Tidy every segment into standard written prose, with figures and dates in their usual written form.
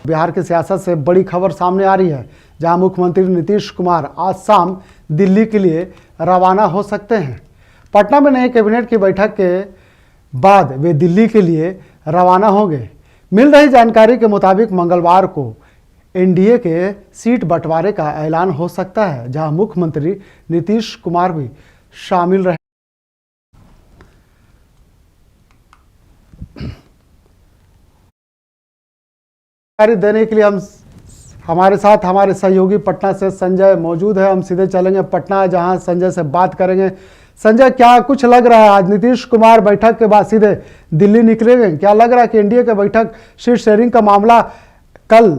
बिहार की सियासत से बड़ी खबर सामने आ रही है, जहां मुख्यमंत्री नीतीश कुमार आज शाम दिल्ली के लिए रवाना हो सकते हैं। पटना में नई कैबिनेट की बैठक के बाद वे दिल्ली के लिए रवाना होंगे। मिल रही जानकारी के मुताबिक मंगलवार को एनडीए के सीट बंटवारे का ऐलान हो सकता है, जहां मुख्यमंत्री नीतीश कुमार भी शामिल रहे। जानकारी देने के लिए हमारे साथ हमारे सहयोगी पटना से संजय मौजूद है। हम सीधे चलेंगे पटना, जहां संजय से बात करेंगे। संजय, क्या कुछ लग रहा है आज नीतीश कुमार बैठक के बाद सीधे दिल्ली निकलेंगे? क्या लग रहा है कि एनडीए के बैठक सीट शेयरिंग का मामला कल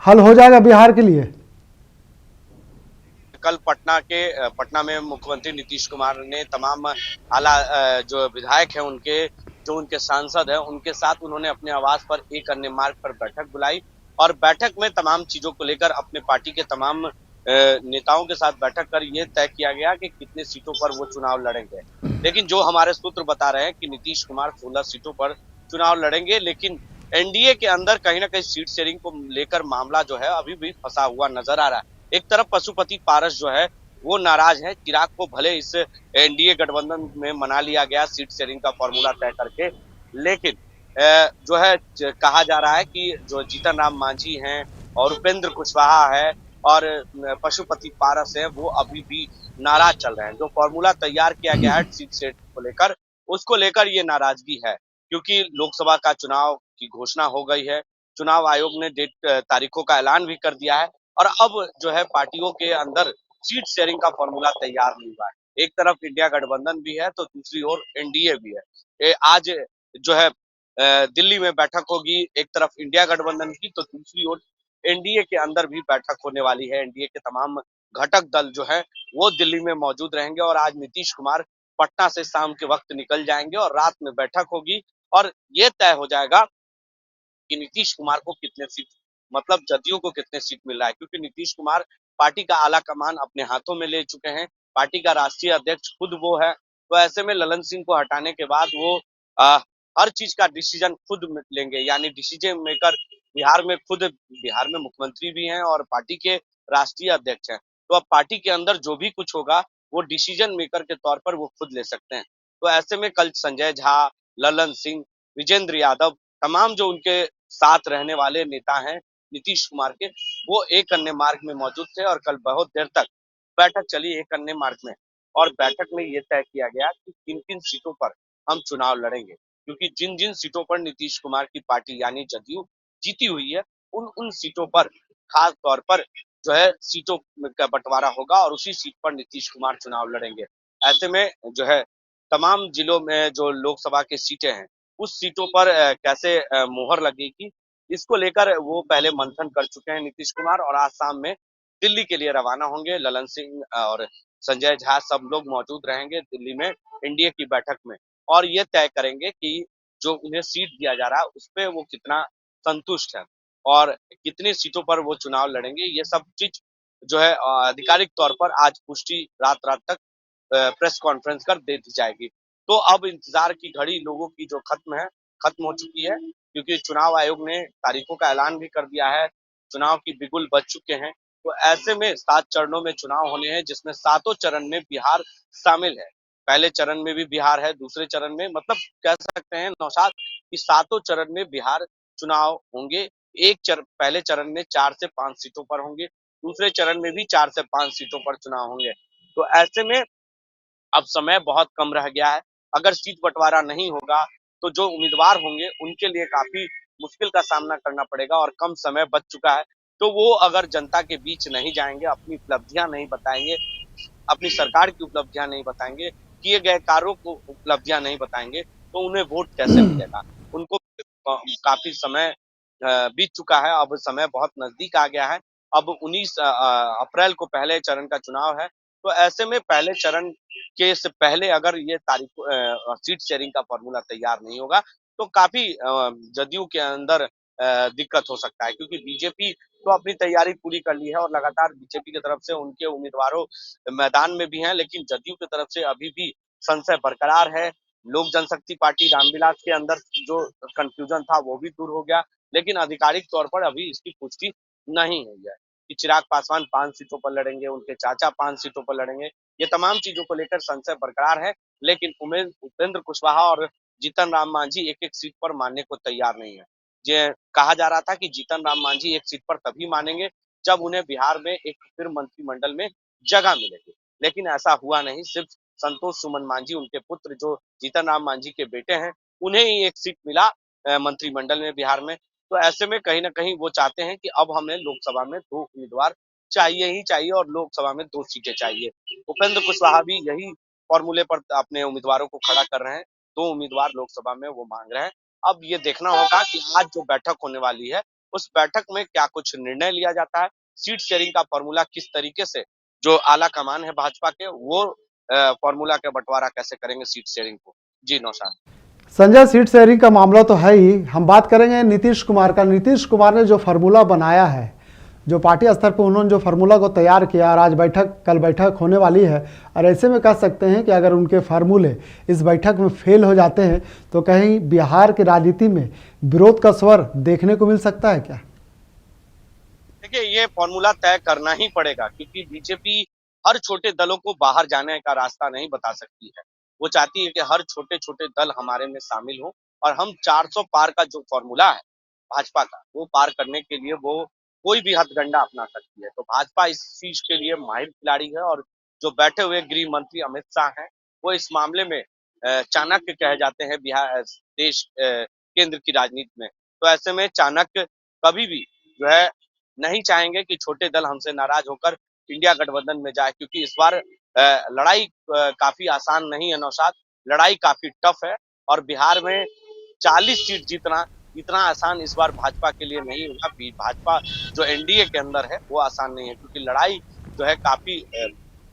हल हो जाएगा बिहार के लिए? कल पटना में मुख्यमंत्री नीतीश कुमार ने तमाम आला जो विधायक हैं उनके सांसद हैं उनके साथ उन्होंने अपने आवास पर एक अन्य मार्ग पर बैठक बुलाई और बैठक में तमाम चीजों को लेकर अपने पार्टी के तमाम नेताओं के साथ बैठक कर ये तय किया गया कि कितने सीटों पर वो चुनाव लड़ेंगे। लेकिन जो हमारे सूत्र बता रहे हैं कि नीतीश कुमार 16 सीटों पर चुनाव लड़ेंगे, लेकिन एनडीए के अंदर कहीं ना कहीं सीट शेयरिंग को लेकर मामला जो है अभी भी फंसा हुआ नजर आ रहा है। एक तरफ पशुपति पारस जो है वो नाराज है। चिराग को भले इस एनडीए गठबंधन में मना लिया गया सीट शेयरिंग का फॉर्मूला तय करके, लेकिन जो है कहा जा रहा है कि जो जीतन राम मांझी हैं और उपेंद्र कुशवाहा है और पशुपति पारस है वो अभी भी नाराज चल रहे हैं। जो फॉर्मूला तैयार किया गया है सीट शेयरिंग को लेकर, उसको लेकर ये नाराजगी है, क्योंकि लोकसभा का चुनाव की घोषणा हो गई है। चुनाव आयोग ने तारीखों का ऐलान भी कर दिया है और अब जो है पार्टियों के अंदर सीट शेयरिंग का फॉर्मूला तैयार नहीं हुआ है। एक तरफ इंडिया गठबंधन भी है तो दूसरी ओर एनडीए भी है। आज जो है दिल्ली में बैठक होगी, एक तरफ इंडिया गठबंधन की तो दूसरी ओर एनडीए के अंदर भी बैठक होने वाली है। एनडीए के तमाम घटक दल जो है वो दिल्ली में मौजूद रहेंगे और आज नीतीश कुमार पटना से शाम के वक्त निकल जाएंगे और रात में बैठक होगी और ये तय हो जाएगा कि नीतीश कुमार को कितने सीट, मतलब जदयू को कितने सीट मिल रहा है, क्योंकि नीतीश कुमार पार्टी का आला कमान अपने हाथों में ले चुके हैं। पार्टी का राष्ट्रीय अध्यक्ष खुद वो है, तो ऐसे में ललन सिंह को हटाने के बाद वो हर चीज का डिसीजन खुद लेंगे, यानी डिसीजन मेकर बिहार में मुख्यमंत्री भी हैं और पार्टी के राष्ट्रीय अध्यक्ष हैं। तो अब पार्टी के अंदर जो भी कुछ होगा वो डिसीजन मेकर के तौर पर वो खुद ले सकते हैं। तो ऐसे में कल संजय झा, ललन सिंह, विजेंद्र यादव, तमाम जो उनके साथ रहने वाले नेता हैं नीतीश कुमार के, वो एक अन्य मार्ग में मौजूद थे और कल बहुत देर तक बैठक चली एक अन्य मार्ग में। और बैठक में ये तय किया गया कि किन किन सीटों पर हम चुनाव लड़ेंगे, क्योंकि जिन जिन सीटों पर नीतीश कुमार की पार्टी यानी जदयू जीती हुई है उन उन सीटों पर खास तौर पर जो है सीटों का बंटवारा होगा और उसी सीट पर नीतीश कुमार चुनाव लड़ेंगे। ऐसे में जो है तमाम जिलों में जो लोकसभा की सीटें हैं उस सीटों पर कैसे मोहर लगेगी, इसको लेकर वो पहले मंथन कर चुके हैं नीतीश कुमार और आज शाम में दिल्ली के लिए रवाना होंगे। ललन सिंह और संजय झा सब लोग मौजूद रहेंगे दिल्ली में एनडीए की बैठक में और ये तय करेंगे कि जो उन्हें सीट दिया जा रहा है उस पर वो कितना संतुष्ट है और कितनी सीटों पर वो चुनाव लड़ेंगे। ये सब चीज जो है आधिकारिक तौर पर आज पुष्टि रात रात तक प्रेस कॉन्फ्रेंस कर दे दी जाएगी। तो अब इंतजार की घड़ी लोगों की जो खत्म हो चुकी है, क्योंकि चुनाव आयोग ने तारीखों का ऐलान भी कर दिया है, चुनाव की बिगुल बज चुके हैं। तो ऐसे में 7 चरणों में चुनाव होने हैं, जिसमें 7 चरण में बिहार शामिल है। पहले चरण में भी बिहार है, दूसरे चरण में, मतलब कह सकते हैं नौशाद कि 7 चरण में बिहार चुनाव होंगे। पहले चरण में 4 से 5 सीटों पर होंगे, दूसरे चरण में भी 4 से 5 सीटों पर चुनाव होंगे। तो ऐसे में अब समय बहुत कम रह गया है। अगर सीट बंटवारा नहीं होगा तो जो उम्मीदवार होंगे उनके लिए काफी मुश्किल का सामना करना पड़ेगा और कम समय बच चुका है। तो वो अगर जनता के बीच नहीं जाएंगे, अपनी उपलब्धियां नहीं बताएंगे, अपनी सरकार की उपलब्धियां नहीं बताएंगे, किए गए कार्यों को उपलब्धियां नहीं बताएंगे, तो उन्हें वोट कैसे मिलेगा? उनको काफी समय बीत चुका है, अब समय बहुत नजदीक आ गया है। अब 19 अप्रैल को पहले चरण का चुनाव है। तो ऐसे में पहले चरण के से पहले अगर ये सीट शेयरिंग का फॉर्मूला तैयार नहीं होगा तो काफी जदयू के अंदर दिक्कत हो सकता है, क्योंकि बीजेपी तो अपनी तैयारी पूरी कर ली है और लगातार बीजेपी की तरफ से उनके उम्मीदवारों मैदान में भी हैं, लेकिन जदयू की तरफ से अभी भी संशय बरकरार है। लोक जनशक्ति पार्टी रामविलास के अंदर जो कंफ्यूजन था वो भी दूर हो गया, लेकिन आधिकारिक तौर पर अभी इसकी पुष्टि नहीं हुई है कि चिराग पासवान 5 सीटों पर लड़ेंगे, उनके चाचा 5 सीटों पर लड़ेंगे। ये तमाम चीजों को लेकर संशय बरकरार है, लेकिन उपेंद्र कुशवाहा और जीतन राम मांझी एक-एक सीट पर मानने को तैयार नहीं है। ये कहा जा रहा था कि जीतन राम मांझी एक सीट पर तभी मानेंगे जब उन्हें बिहार में एक फिर मंत्रिमंडल में जगह मिलेगी, लेकिन ऐसा हुआ नहीं। सिर्फ संतोष सुमन मांझी, उनके पुत्र जो जीतन राम मांझी के बेटे हैं, उन्हें ही एक सीट मिला मंत्रिमंडल में बिहार में। तो ऐसे में कहीं ना कहीं वो चाहते हैं कि अब हमें लोकसभा में 2 उम्मीदवार चाहिए ही चाहिए और लोकसभा में 2 सीटें चाहिए। उपेंद्र कुशवाहा भी यही फॉर्मूले पर अपने उम्मीदवारों को खड़ा कर रहे हैं। 2 उम्मीदवार लोकसभा में वो मांग रहे हैं। अब ये देखना होगा कि आज जो बैठक होने वाली है, उस बैठक में क्या कुछ निर्णय लिया जाता है, सीट शेयरिंग का फॉर्मूला किस तरीके से जो आला कमान है भाजपा के, वो फॉर्मूला का बंटवारा कैसे करेंगे सीट शेयरिंग को। जी नौशाद। संजय, सीट शेयरिंग का मामला तो है ही, हम बात करेंगे नीतीश कुमार का। नीतीश कुमार ने जो फार्मूला बनाया है, जो पार्टी स्तर पर उन्होंने जो फार्मूला को तैयार किया, और आज कल बैठक होने वाली है, और ऐसे में कह सकते हैं कि अगर उनके फार्मूले इस बैठक में फेल हो जाते हैं तो कहीं बिहार की राजनीति में विरोध का स्वर देखने को मिल सकता है क्या? देखिए, ये फॉर्मूला तय करना ही पड़ेगा, क्योंकि बीजेपी हर छोटे दलों को बाहर जाने का रास्ता नहीं बता सकती है। वो चाहती है कि हर छोटे छोटे दल हमारे में शामिल हो, और हम 400 पार का जो फॉर्मूला है भाजपा का, वो पार करने के लिए वो कोई भी हथकंडा अपना सकती है। तो भाजपा इस चीज के लिए माहिर खिलाड़ी है, और जो बैठे हुए गृह मंत्री अमित शाह हैं, वो इस मामले में चाणक्य कहे जाते हैं बिहार देश केंद्र की राजनीति में। तो ऐसे में चाणक्य कभी भी जो है नहीं चाहेंगे कि छोटे दल हमसे नाराज होकर इंडिया गठबंधन में जाए, क्योंकि इस बार लड़ाई काफी आसान नहीं है नौशाद, लड़ाई काफी टफ है, और बिहार में 40 सीट जीतना इतना आसान इस बार भाजपा के लिए नहीं होगा। भाजपा जो एनडीए के अंदर है वो आसान नहीं है, क्योंकि लड़ाई जो है काफी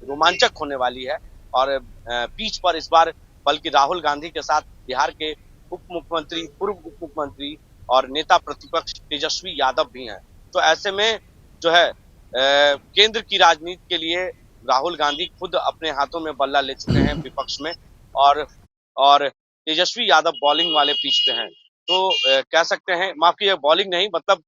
रोमांचक होने वाली है। और पीछ पर इस बार बल्कि राहुल गांधी के साथ बिहार के उप मुख्यमंत्री, पूर्व उप मुख्यमंत्री और नेता प्रतिपक्ष तेजस्वी यादव भी हैं। तो ऐसे में जो है केंद्र की राजनीति के लिए राहुल गांधी खुद अपने हाथों में बल्ला ले चुके हैं विपक्ष में, और तेजस्वी यादव बॉलिंग वाले पिच पे हैं। तो कह सकते हैं, माफ कीजिए, बॉलिंग नहीं, मतलब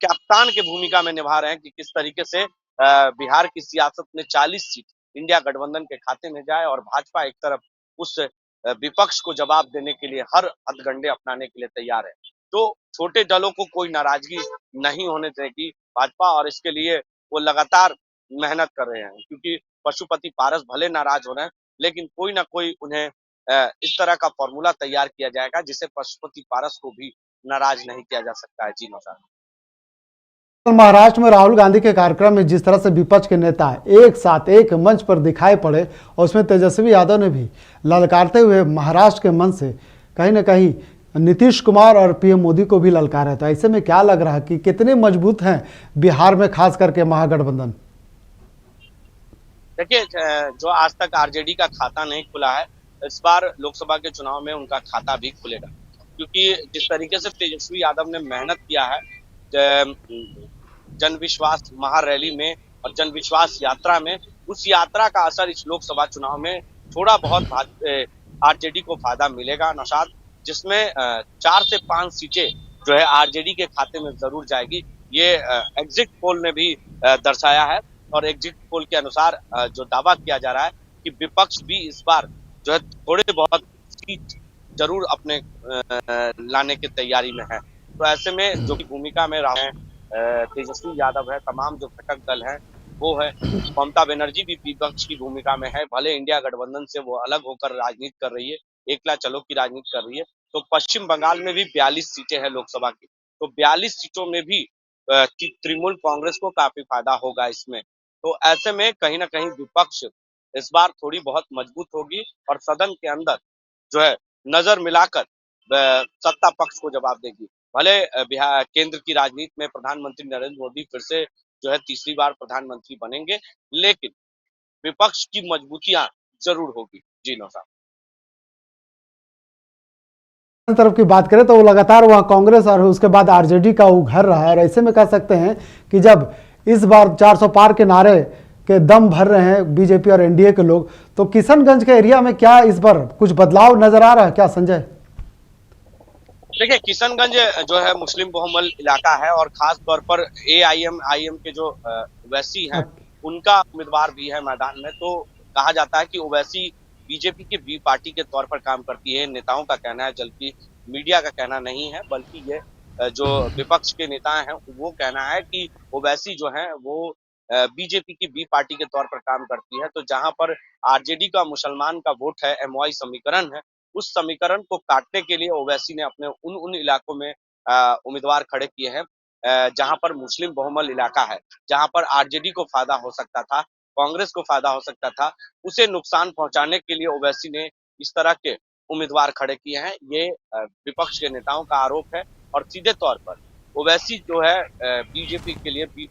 कप्तान की भूमिका में निभा रहे हैं कि किस तरीके से बिहार की सियासत में 40 सीट इंडिया गठबंधन के खाते में जाए, और भाजपा एक तरफ उस विपक्ष को जवाब देने के लिए हर हथकंडे अपनाने के लिए तैयार है। तो छोटे दलों को कोई नाराजगी नहीं होने देगी भाजपा, और इसके लिए वो लगातार मेहनत कर रहे हैं, क्योंकि पशुपति पारस भले नाराज हो रहे हैं, लेकिन कोई ना कोई उन्हें इस तरह का फॉर्मूला तैयार किया जाएगा जिसे पशुपति पारस को भी नाराज नहीं किया जा सकता है। जी नौशाद। महाराष्ट्र में राहुल गांधी के कार्यक्रम में जिस तरह से विपक्ष के नेता एक साथ एक मंच पर दिखाई पड़े, और उसमें तेजस्वी यादव ने भी ललकारते हुए महाराष्ट्र के मंच से कहीं ना कहीं नीतीश कुमार और पीएम मोदी को भी ललकारा। तो ऐसे में क्या लग रहा है कि कितने मजबूत हैं बिहार में खास करके महागठबंधन? देखिए, जो आज तक आरजेडी का खाता नहीं खुला है, इस बार लोकसभा के चुनाव में उनका खाता भी खुलेगा, क्योंकि जिस तरीके से तेजस्वी यादव ने मेहनत किया है जन विश्वास महारैली में और जन विश्वास यात्रा में, उस यात्रा का असर इस लोकसभा चुनाव में थोड़ा बहुत आरजेडी को फायदा मिलेगा नौशाद, जिसमें 4 से 5 सीटें जो है आरजेडी के खाते में जरूर जाएगी। ये एग्जिट पोल ने भी दर्शाया है, और एग्जिट पोल के अनुसार जो दावा किया जा रहा है कि विपक्ष भी इस बार जो है थोड़े बहुत सीट जरूर अपने लाने की तैयारी में है। तो ऐसे में जो की भूमिका में रहा है तेजस्वी यादव है, तमाम जो घटक दल है वो है, ममता बनर्जी भी विपक्ष की भूमिका में है, भले इंडिया गठबंधन से वो अलग होकर राजनीति कर रही है, एकला चलो की राजनीति कर रही है। तो पश्चिम बंगाल में भी 42 सीटें हैं लोकसभा की, तो 42 सीटों में भी तृणमूल कांग्रेस को काफी फायदा होगा इसमें। तो ऐसे में कहीं ना कहीं विपक्ष इस बार थोड़ी बहुत मजबूत होगी, और सदन के अंदर जो है नजर मिलाकर सत्ता पक्ष को जवाब देगी। भले बिहार केंद्र की राजनीति में प्रधानमंत्री नरेंद्र मोदी फिर से जो है तीसरी बार प्रधानमंत्री बनेंगे, लेकिन विपक्ष की मजबूतियां जरूर होगी। जी नौशाद। तरफ की बात करें तो वो लगातार वहाँ कांग्रेस और उसके बाद आरजेडी का उघर रहा है, और ऐसे में कह सकते हैं कि जब इस बार 400 पार के नारे के दम भर रहे हैं बीजेपी और एनडीए के लोग, तो किशनगंज के एरिया में क्या इस बार कुछ बदलाव नजर आ रहा है क्या संजय? देखिए, किशनगंज जो है मुस्लिम बहुमल इलाका है और खास तौर पर एआईएम के जो ओवैसी हैं, अब उनका उम्मीदवार भी है मैदान में। तो कहा जाता है कि ओवैसी बीजेपी की बी पार्टी के तौर पर काम करती है, नेताओं का कहना है, जबकि मीडिया का कहना नहीं है, बल्कि ये जो विपक्ष के नेता हैं, वो कहना है कि ओवैसी जो है वो बीजेपी की बी पार्टी के तौर पर काम करती है। तो जहां पर आरजेडी का मुसलमान का वोट है, एमवाई समीकरण है, उस समीकरण को काटने के लिए ओवैसी ने अपने उन इलाकों में उम्मीदवार खड़े किए हैं जहां पर मुस्लिम बहुमल इलाका है, जहां पर आरजेडी को फायदा हो सकता था, कांग्रेस को फायदा हो सकता था, उसे नुकसान पहुंचाने के लिए ओवैसी ने इस तरह के उम्मीदवार खड़े किए हैं। ये विपक्ष के नेताओं का आरोप है और सीधे तौर पर ओवैसी जो है बीजेपी के लिए बी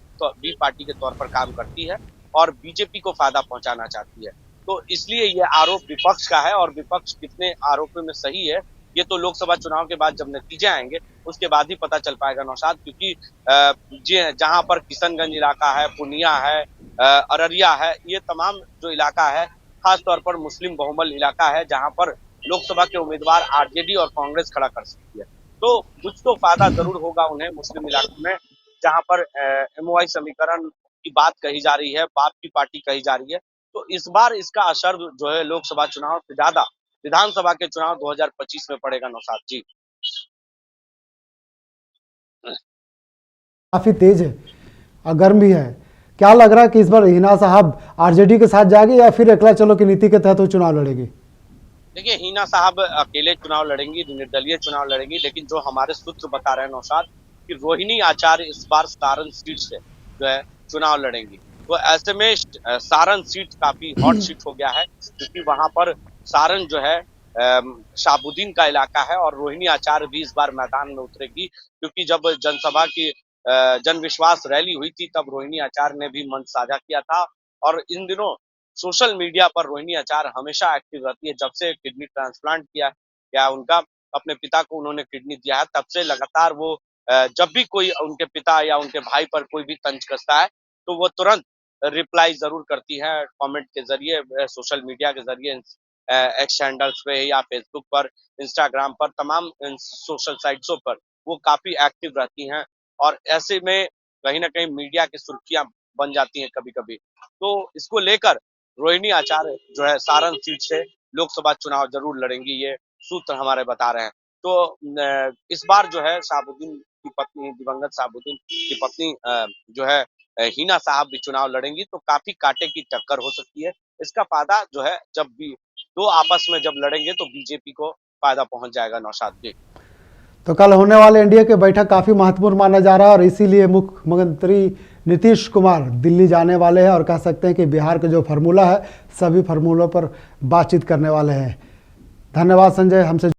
पार्टी के तौर पर काम करती है और बीजेपी को फायदा पहुंचाना चाहती है। तो इसलिए ये आरोप विपक्ष का है और विपक्ष कितने आरोपों में सही है, ये तो लोकसभा चुनाव के बाद जब नतीजे आएंगे उसके बाद ही पता चल पाएगा नौशाद, क्योंकि जहां पर किशनगंज इलाका है, पूर्णिया है, अररिया है, ये तमाम जो इलाका है खास तौर पर मुस्लिम बहुमल इलाका है जहां पर लोकसभा के उम्मीदवार आरजेडी और कांग्रेस खड़ा कर सकती है। तो कुछ तो फायदा जरूर होगा उन्हें मुस्लिम इलाकों में, जहां पर एमओआई समीकरण की बात कही जा रही है, बाप की पार्टी कही जा रही है। तो इस बार इसका असर जो है लोकसभा चुनाव से ज्यादा विधानसभा के चुनाव 2025 में पड़ेगा नौशाद जी। काफी तेज है और गर्म भी है। क्या लग रहा है कि इस बार हिना साहब आरजेडी के साथ जाएगी या फिर एकला चलो की नीति के तहत वो चुनाव लड़ेगी? देखिए, हिना साहब अकेले चुनाव लड़ेंगी, निर्दलीय चुनाव लड़ेंगी, लेकिन जो हमारे सूत्र बता रहे हैं नौशाद कि रोहिणी आचार्य इस बार सारण सीट से जो है चुनाव लड़ेंगी। तो ऐसे में सारण सीट काफी हॉट सीट हो गया है, क्योंकि वहां पर सारण जो है शाहबुद्दीन का इलाका है और रोहिणी आचार्य भी इस बार मैदान में उतरेगी, क्योंकि जब जनसभा की जन विश्वास रैली हुई थी तब रोहिणी आचार्य ने भी मंच साझा किया था। और इन दिनों सोशल मीडिया पर रोहिणी आचार्य हमेशा एक्टिव रहती है। जब से किडनी ट्रांसप्लांट किया उनका, अपने पिता को उन्होंने किडनी दिया है, तब से लगातार वो जब भी कोई उनके पिता या उनके भाई पर कोई भी तंज कसता है तो वो तुरंत रिप्लाई जरूर करती है कमेंट के जरिए, सोशल मीडिया के जरिए, एक्स हैंडल्स पे या फेसबुक पर, इंस्टाग्राम पर, तमाम सोशल साइट्सों पर वो काफी एक्टिव रहती हैं और ऐसे में कहीं ना कहीं मीडिया की सुर्खियां बन जाती हैं कभी कभी। तो इसको लेकर रोहिणी आचार्य जो है सारण सीट से लोकसभा चुनाव जरूर लड़ेंगी, ये सूत्र हमारे बता रहे हैं। तो इस बार जो है शाहबुद्दीन की पत्नी, दिवंगत शाहबुद्दीन की पत्नी जो है हिना साहब भी चुनाव लड़ेंगी, तो काफी कांटे की टक्कर हो सकती है। इसका फायदा जो है जब भी दो आपस में जब लड़ेंगे तो बीजेपी को फायदा पहुंच जाएगा नौशाद जी। तो कल होने वाले एनडीए की बैठक काफी महत्वपूर्ण माना जा रहा है और इसीलिए मुख्यमंत्री नीतीश कुमार दिल्ली जाने वाले हैं और कह सकते हैं कि बिहार का जो फार्मूला है सभी फार्मूलों पर बातचीत करने वाले हैं। धन्यवाद संजय, हमसे